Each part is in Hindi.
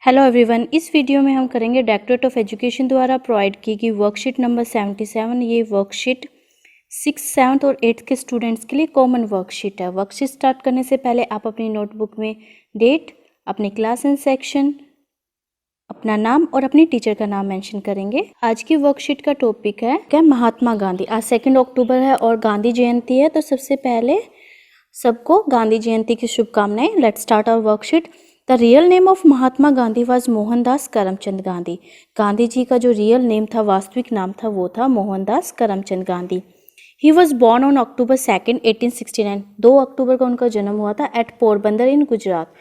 हेलो एवरीवन, इस वीडियो में हम करेंगे डायरेक्टरेट ऑफ एजुकेशन द्वारा प्रोवाइड की गई वर्कशीट नंबर 77। ये वर्कशीट 6th, 7th और 8th के स्टूडेंट्स के लिए कॉमन वर्कशीट है। वर्कशीट स्टार्ट करने से पहले आप अपनी नोटबुक में डेट, अपनी क्लास एंड सेक्शन, अपना नाम और अपनी टीचर का नाम मेंशन करेंगे। आज की वर्कशीट का टॉपिक है क्या महात्मा गांधी। आज 2 अक्टूबर है और गांधी जयंती है, तो सबसे पहले सबको गांधी जयंती की शुभकामनाएं। Let's start our worksheet. The real name of Mahatma Gandhi was Mohandas Karamchand Gandhi. Gandhi ji का जो रियल नेम था, वास्तविक नाम था, वो था Mohandas Karamchand Gandhi. He was born on October 2, 1869। 2 अक्टूबर को उनका जन्म हुआ था एट पोरबंदर इन गुजरात।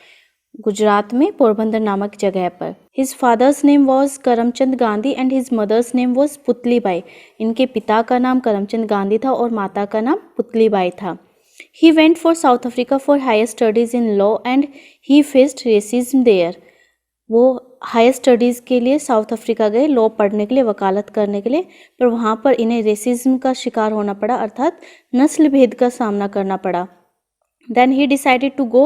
गुजरात में पोरबंदर नामक जगह पर। His father's name was Karamchand Gandhi and his mother's name was Putlibai. इनके पिता का नाम करमचंद गांधी था और माता का नाम पुतलीबाई था। He went for South Africa for higher studies in law and he faced racism there। वो हायर स्टडीज़ के लिए साउथ अफ्रीका गए, लॉ पढ़ने के लिए, वकालत करने के लिए, पर वहाँ पर इन्हें रेसिज्म का शिकार होना पड़ा, अर्थात नस्ल भेद का सामना करना पड़ा। Then he decided to go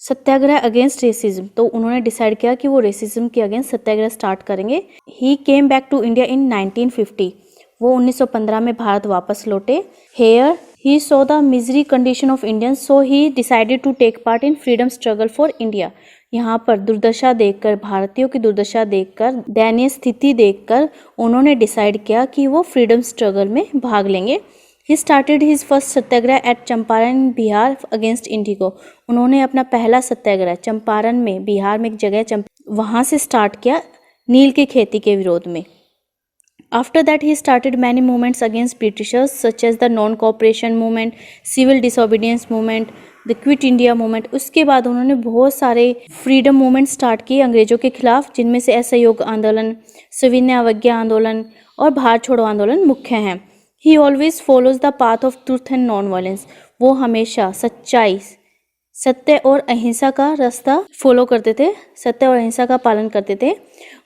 satyagraha against racism. तो उन्होंने डिसाइड किया कि वो रेसिज्म के अगेंस्ट सत्याग्रह स्टार्ट करेंगे। He came back to India in 1950। वो 1915 में भारत वापस लौटे। Here he saw the misery condition of Indians, so he decided to take part in freedom struggle for India। यहाँ पर दुर्दशा देखकर, भारतीयों की दुर्दशा देखकर, दयनीय स्थिति देखकर उन्होंने डिसाइड किया कि वो फ्रीडम स्ट्रगल में भाग लेंगे। He started his first satyagraha at Champaran Bihar against indigo. उन्होंने अपना पहला सत्याग्रह चंपारण में, बिहार में एक जगह वहाँ से स्टार्ट किया, नील की खेती के विरोध में। After that he started many movements against Britishers such as the non-cooperation movement, civil disobedience movement, the Quit India movement। उसके बाद उन्होंने बहुत सारे फ्रीडम मूवमेंट स्टार्ट किए अंग्रेजों के खिलाफ, जिनमें से असहयोग आंदोलन, सविनय अवज्ञा आंदोलन और भारत छोड़ो आंदोलन मुख्य हैं। He always follows the path of truth and non-violence। वो हमेशा सच्चाई, सत्य और अहिंसा का रास्ता फॉलो करते थे, सत्य और अहिंसा का पालन करते थे।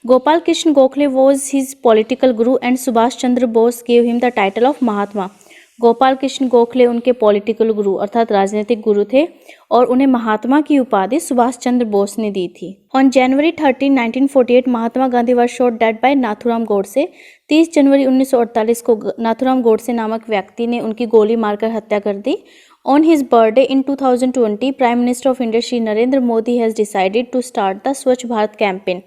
Gopal Krishna Gokhale was his political guru and Subhash Chandra Bose gave him the title of Mahatma. Gopal Krishna Gokhale उनके पॉलिटिकल गुरु अर्थात राजनीतिक गुरु थे और उन्हें महात्मा की उपाधि सुभाष चंद्र बोस ने दी थी। On January 13, 1948 Mahatma Gandhi were shot dead by Nathuram Godse. 30 जनवरी 1948 को नाथुराम गोडसे नामक व्यक्ति ने उनकी गोली मारकर हत्या कर दी। On his birthday in 2020, Prime Minister of India Shri Narendra Modi has decided to start the स्वच्छ भारत कैंपेन।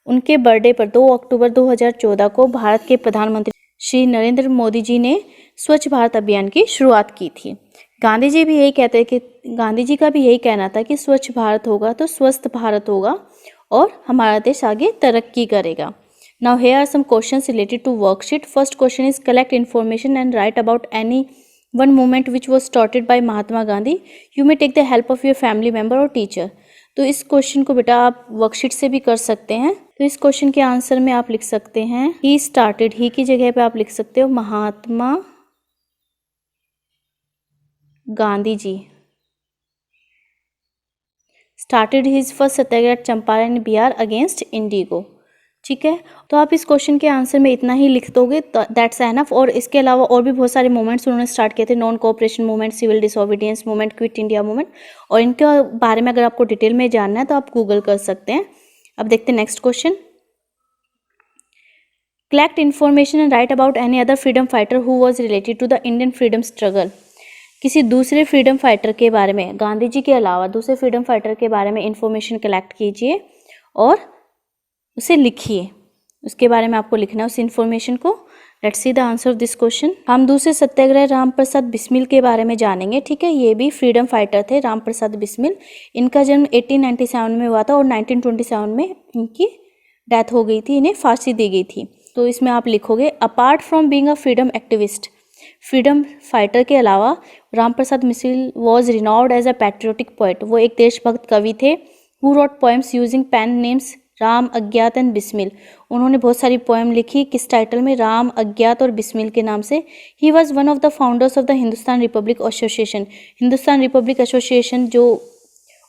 उनके बर्थडे पर 2 अक्टूबर 2014 को भारत के प्रधानमंत्री श्री नरेंद्र मोदी जी ने स्वच्छ भारत अभियान की शुरुआत की थी। गांधी जी भी यही कहते हैं कि गांधी जी का भी यही कहना था कि स्वच्छ भारत होगा तो स्वस्थ भारत होगा और हमारा देश आगे तरक्की करेगा। Now here are some questions related to worksheet। First question is collect information and write about any one movement which was started by Mahatma Gandhi. You may take the help of your family member or teacher। तो इस क्वेश्चन को बेटा आप वर्कशीट से भी कर सकते हैं। तो इस क्वेश्चन के आंसर में आप लिख सकते हैं ही स्टार्टेड, ही की जगह पे आप लिख सकते हो Mahatma Gandhi ji started his first satyagraha at Champaran Bihar against indigo. ठीक है, तो आप इस क्वेश्चन के आंसर में इतना ही लिख दोगे, दैट्स एनफ। और इसके अलावा और भी बहुत सारे मूवमेंट्स उन्होंने स्टार्ट किए थे, non cooperation movement, civil disobedience movement, quit India movement, और इनके बारे में अगर आपको डिटेल में जानना है तो आप गूगल कर सकते हैं। अब देखते हैं next question. Collect information and write about any other freedom fighter who was related to the Indian freedom struggle. किसी दूसरे फ्रीडम फाइटर के बारे में, गांधी जी के अलावा दूसरे फ्रीडम फाइटर के बारे में इंफॉर्मेशन कलेक्ट कीजिए और उसे लिखिए। उसके बारे में आपको लिखना है उस इन्फॉर्मेशन को। Let's see the answer of this question. हम दूसरे सत्याग्रह राम प्रसाद बिस्मिल के बारे में जानेंगे। ठीक है, ये भी फ्रीडम फाइटर थे, राम प्रसाद बिस्मिल। इनका जन्म 1897 में हुआ था और 1927 में इनकी डेथ हो गई थी, इन्हें फांसी दी गई थी। तो इसमें आप लिखोगे apart from being a freedom activist, freedom fighter के अलावा Ram Prasad Bismil was renowned as a patriotic poet. वो एक देशभक्त कवि थे। Who wrote poems using pen names Ram, Agyat and Bismil. उन्होंने बहुत सारी पोएम लिखी, किस टाइटल में? राम, अज्ञात और बिस्मिल के नाम से। He was one of the founders of the Hindustan Republic association. Hindustan Republic association जो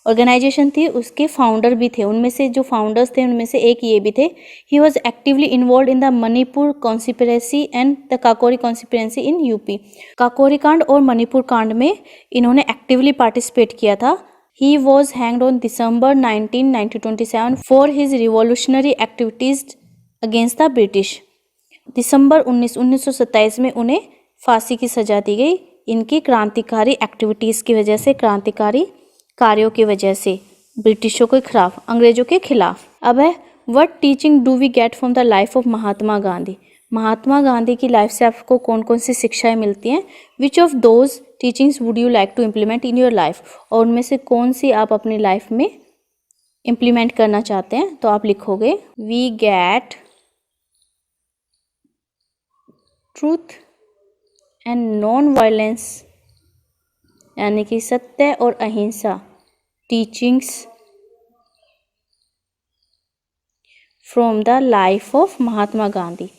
ऑर्गेनाइजेशन थी उसके फाउंडर भी थे। उनमें से जो फाउंडर्स थे उनमें से एक ये भी थे। He was actively involve in the Manipur conspiracy and the Kakori conspiracy in UP. Kakori कांड और मणिपुर कांड में इन्होंने एक्टिवली पार्टिसिपेट किया था। He was hanged on December 19, 1927 for his revolutionary activities against the British. दिसंबर 1927 में उन्हें फांसी की सजा दी गई इनकी क्रांतिकारी एक्टिविटीज़ की वजह से, क्रांतिकारी कार्यों की वजह से, ब्रिटिशों के खिलाफ, अंग्रेजों के खिलाफ। अब है what teaching do we get from the life of Mahatma Gandhi. Mahatma Gandhi की लाइफ से आपको कौन कौन सी शिक्षाएं मिलती हैं। Which of those teachings would you like to implement in your life, और उनमें से कौन सी आप अपनी लाइफ में इम्प्लीमेंट करना चाहते हैं। तो आप लिखोगे we get truth and non violence, यानी कि सत्य और अहिंसा, teachings from the life of Mahatma Gandhi.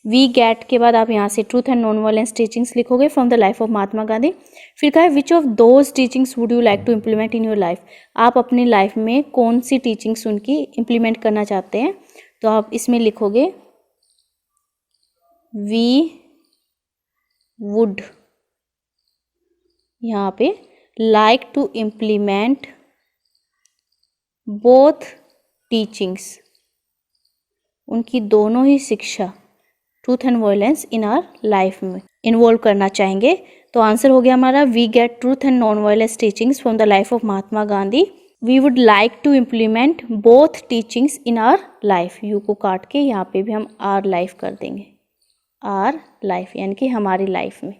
We get के बाद आप यहाँ से truth and non violence teachings लिखोगे from the life of Mahatma Gandhi. फिर कहा है which of those teachings would you like to implement in your life, आप अपनी लाइफ में कौन सी टीचिंग्स उनकी इम्प्लीमेंट करना चाहते हैं। तो आप इसमें लिखोगे वी वुड यहाँ पे like to implement both teachings, उनकी दोनों ही शिक्षा truth and violence in our life में इन्वॉल्व करना चाहेंगे। तो आंसर हो गया हमारा we get truth and non violence teachings from the life of Mahatma Gandhi. We would like to implement both teachings in our life, you को काट के यहाँ पे भी हम आर लाइफ कर देंगे, आर लाइफ यानी कि हमारी लाइफ में।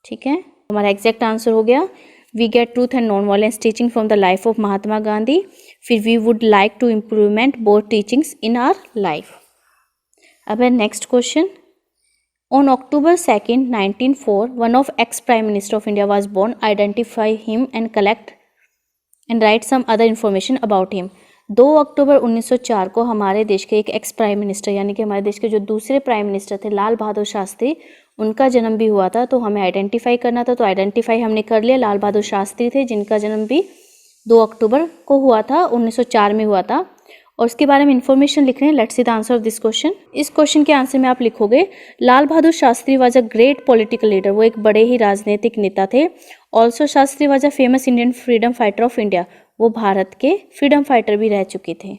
ठीक है, हमारा एग्जैक्ट आंसर हो गया we get truth and non violence teaching from the life of Mahatma Gandhi. फिर we would like to implement both teachings in our life. अब है next question. On October 2nd, 1904, one of X prime minister of India was born. Identify him and collect and write some other information about him. 2 अक्टूबर 1904 को हमारे देश के एक एक्स प्राइम मिनिस्टर, यानी कि हमारे देश के जो दूसरे प्राइम मिनिस्टर थे लाल बहादुर शास्त्री, उनका जन्म भी हुआ था। तो हमें आइडेंटिफाई करना था, तो आइडेंटिफाई हमने कर लिया। लाल बहादुर शास्त्री थे जिनका जन्म भी 2 अक्टूबर को हुआ था, 1904 में हुआ था, और उसके बारे में इंफॉर्मेशन लिख रहे हैं। Let's see the answer of this question. इस क्वेश्चन के आंसर में आप लिखोगे Lal Bahadur Shastri was a great political leader, वो एक बड़े ही राजनीतिक नेता थे। Also Shastri was a famous Indian freedom fighter of India, वो भारत के फ्रीडम फाइटर भी रह चुके थे।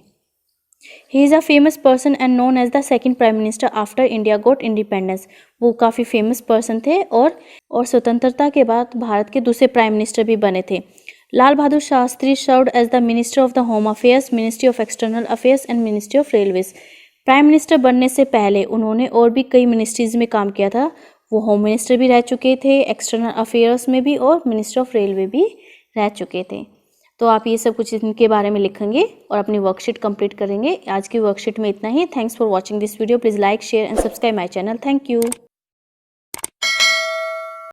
He is a famous person and known as the second prime minister after India got independence, वो काफ़ी फेमस पर्सन थे और स्वतंत्रता के बाद भारत के दूसरे प्राइम मिनिस्टर भी बने थे। Lal Bahadur Shastri served as the minister of the home affairs, ministry of external affairs and ministry of railways. Prime minister बनने से पहले उन्होंने और भी कई मिनिस्ट्रीज में काम किया था। वो होम मिनिस्टर भी रह चुके थे, एक्सटर्नल अफेयर्स में भी, और मिनिस्टर ऑफ रेलवे भी रह चुके थे। तो आप ये सब कुछ इनके बारे में लिखेंगे और अपनी वर्कशीट कंप्लीट करेंगे। आज की वर्कशीट में इतना ही। Thanks for watching this video. Please like, share and subscribe my channel. Thank you.